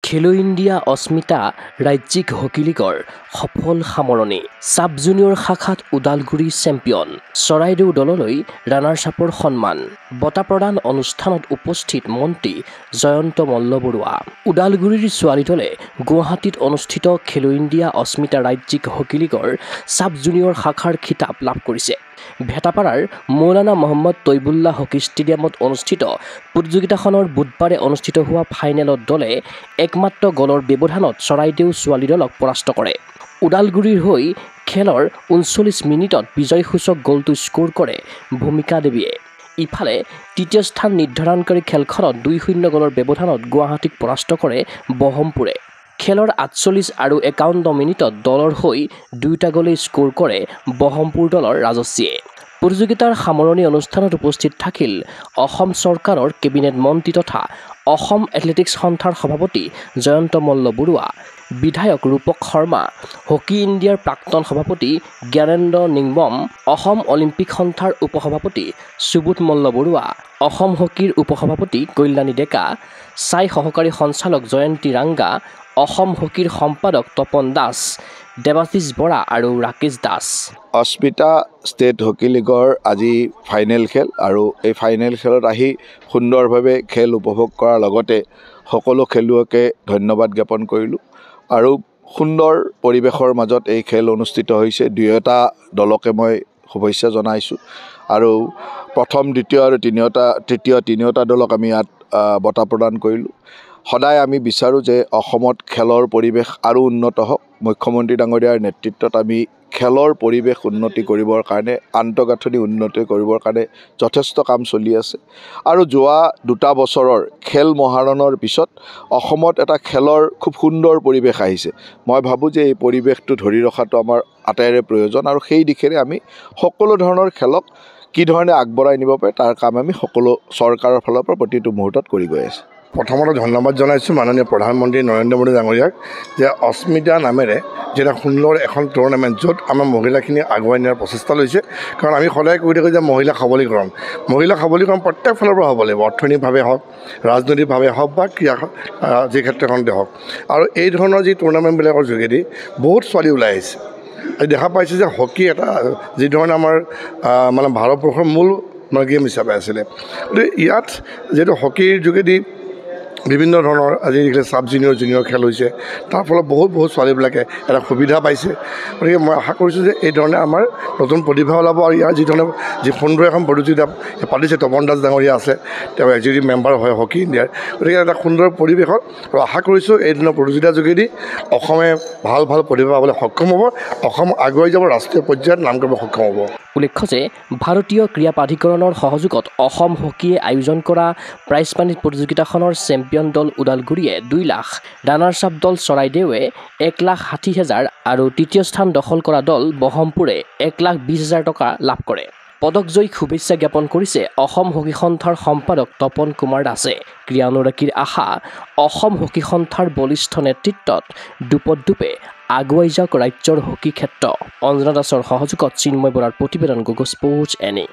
খেলো ইণ্ডিয়া অস্মিতা ৰাজ্যিক হকী লীগৰ সফল সামৰণি সাব জুনিয়ৰ শাখাত ওদালগুৰি চেম্পিয়ন চৰাইদেউ দললৈ ৰানাৰ্ছ আপৰ সন্মান বঁটা প্ৰদান অনুষ্ঠানত উপস্থিত মন্ত্ৰী জয়ন্ত মল্লবৰুৱা ওদালগুৰিৰ ছোৱালী দলে গুৱাহাটীত অনুষ্ঠিত খেলো ইণ্ডিয়া অস্মিতা ৰাজ্যিক হকী লীগৰ সাব জুনিয়ৰ শাখাৰ খিতাপ লাভ কৰিছে। ভেটাপাৰাৰ মৌলানা মহম্মদ তৈবুল্লাহ হকী ষ্টেডিয়ামত অনুষ্ঠিত প্ৰতিযোগিতাখনৰ বুধবাৰে অনুষ্ঠিত হোৱা ফাইনেলত দলে একমাত্ৰ গলৰ ব্যৱধানত চৰাইদেউ ছোৱালী দলক পৰাস্ত কৰে। ওদালগুৰিৰ হৈ খেলৰ ৩৯ মিনিটত বিজয়সূচক গলটো স্ক'ৰ কৰে ভূমিকা দেৱীয়ে। ইফালে তৃতীয় স্থান নিৰ্ধাৰণকাৰী খেলখনত ২-০ গলৰ ব্যৱধানত গুৱাহাটীক পৰাস্ত কৰে বহমপুৰে। খেলৰ ৪৮ আৰু ৫১ মিনিটত দলৰ হৈ ২টা গলেই স্ক'ৰ কৰে বহমপুৰ দলৰ ৰাজশ্ৰীয়ে। প্ৰতিযোগিতাৰ সামৰণি অনুষ্ঠানত উপস্থিত থাকিল অসম চৰকাৰৰ কেবিনেট মন্ত্ৰী তথা অসম এথলেটিক্স সন্থাৰ সভাপতি জয়ন্ত মল্লবৰুৱা, বিধায়ক ৰূপক শৰ্মা, হকী ইণ্ডিয়াৰ প্ৰাক্তন সভাপতি জ্ঞানেন্দ্ৰ নিংবম, অসম অলিম্পিক সন্থাৰ উপসভাপতি সুবোধ মল্লবৰুৱা, অসম হকীৰ উপসভাপতি কল্যাণী ডেকা, সহকাৰী সঞ্চালক জয়ন্তী ৰাংগা, অসম হকীৰ সম্পাদক তপন দাস, দেৱাশিষ বৰা আৰু ৰাকেশ দাস। অস্মিতা ষ্টেট হকী লীগৰ আজি ফাইনেল খেল আৰু এই ফাইনেল খেলত আহি সুন্দৰভাৱে খেল উপভোগ কৰাৰ লগতে সকলো খেলুৱৈকে ধন্যবাদ জ্ঞাপন কৰিলোঁ আৰু সুন্দৰ পৰিৱেশৰ মাজত এই খেল অনুষ্ঠিত হৈছে। দুয়োটা দলকে মই শুভেচ্ছা জনাইছোঁ আৰু প্ৰথম, দ্বিতীয় আৰু তিনিওটা দলক আমি ইয়াত বঁটা প্ৰদান কৰিলোঁ। সদায় আমি বিচাৰোঁ যে অসমত খেলৰ পৰিৱেশ আৰু উন্নত হওক। মুখ্যমন্ত্ৰী ডাঙৰীয়াৰ নেতৃত্বত আমি খেলৰ পৰিৱেশ উন্নতি কৰিবৰ কাৰণে, আন্তঃগাঁথনি উন্নতি কৰিবৰ কাৰণে যথেষ্ট কাম চলি আছে আৰু যোৱা ২টা বছৰৰ খেল মহাৰণৰ পিছত অসমত এটা খেলৰ খুব সুন্দৰ পৰিৱেশ আহিছে। মই ভাবোঁ যে এই পৰিৱেশটো ধৰি ৰখাটো আমাৰ আটাইৰে প্ৰয়োজন আৰু সেই দিশেৰে আমি সকলো ধৰণৰ খেলক কি ধৰণে আগবঢ়াই নিব পাৰে তাৰ কাম আমি সকলো চৰকাৰৰ ফালৰ পৰা প্ৰতিটো মুহূৰ্তত কৰি গৈ আছোঁ। প্ৰথমতে ধন্যবাদ জনাইছোঁ মাননীয় প্ৰধানমন্ত্ৰী নৰেন্দ্ৰ মোদী ডাঙৰীয়াক যে অস্মিতা নামেৰে যেটা সুন্দৰ এখন টুৰ্ণামেণ্ট য'ত আমাৰ মহিলাখিনি আগুৱাই নিয়াৰ প্ৰচেষ্টা লৈছে। কাৰণ আমি সদায় কৈ থাকোঁ যে মহিলা সবলীকৰণ প্ৰত্যেক ফালৰ পৰা হ'ব লাগিব, অৰ্থনৈতিকভাৱে হওক, ৰাজনৈতিকভাৱে হওক বা ক্ৰীড়া যি ক্ষেত্ৰখনতে হওক। আৰু এই ধৰণৰ যি টুৰ্ণামেণ্টবিলাকৰ যোগেদি বহুত ছোৱালী ওলাই আহিছে। আজি দেখা পাইছে যে হকী এটা যি ধৰণে আমাৰ ভাৰতবৰ্ষৰ মূল গেম হিচাপে আছিলে, গতিকে ইয়াত যিহেতু হকীৰ যোগেদি বিভিন্ন ধৰণৰ আজিকালি সাব জুনিয়ৰ জুনিয়ৰ খেল হৈছে, তাৰ ফলত বহুত ছোৱালীবিলাকে এটা সুবিধা পাইছে। গতিকে মই আশা কৰিছোঁ যে এই ধৰণে আমাৰ নতুন প্ৰতিভা ওলাব আৰু ইয়াৰ যি সুন্দৰ এখন প্ৰতিযোগিতা পাতিছে, তপন দাস ডাঙৰীয়া আছে, তেওঁ এক্সিকিউটিভ মেম্বাৰ হয় হকী ইণ্ডিয়াৰ। গতিকে এটা সুন্দৰ পৰিৱেশত আৰু আশা কৰিছোঁ এই ধৰণৰ প্ৰতিযোগিতাৰ যোগেদি অসমে ভাল প্ৰতিভা পাবলৈ সক্ষম হ'ব, অসম আগুৱাই যাব, ৰাষ্ট্ৰীয় পৰ্যায়ত নাম কৰিব সক্ষম হ'ব। উল্লেখ্য যে ভাৰতীয় ক্ৰীড়া প্ৰাধিকৰণৰ সহযোগত অসম হকীয়ে আয়োজন কৰা প্ৰাইজ মানিত প্ৰতিযোগিতাখনৰ চেম্পিয়ন দল ওদালগুৰিয়ে ২ লাখ, ৰানাৰ্ছ আপ দল চৰাইদেৱে ১,৬০,০০০ আৰু তৃতীয় স্থান দখল কৰা দল বহমপুৰে ১,২০,০০০ টকা লাভ কৰে। পদকজয়ীক শুভেচ্ছা জ্ঞাপন কৰিছে অসম হকী সন্থাৰ সম্পাদক তপন কুমাৰ দাসে। ক্ৰীড়া অনুৰাগীৰ আশা অসম হকী সন্থাৰ বলিষ্ঠ নেতৃত্বত দুপে আগুৱাই যাওক ৰাজ্যৰ হকী ক্ষেত্ৰ। অঞ্জনা দাসৰ সহযোগত চিন্ময় বৰাৰ প্ৰতিবেদন গুগল স্পৰ্টছ এনি।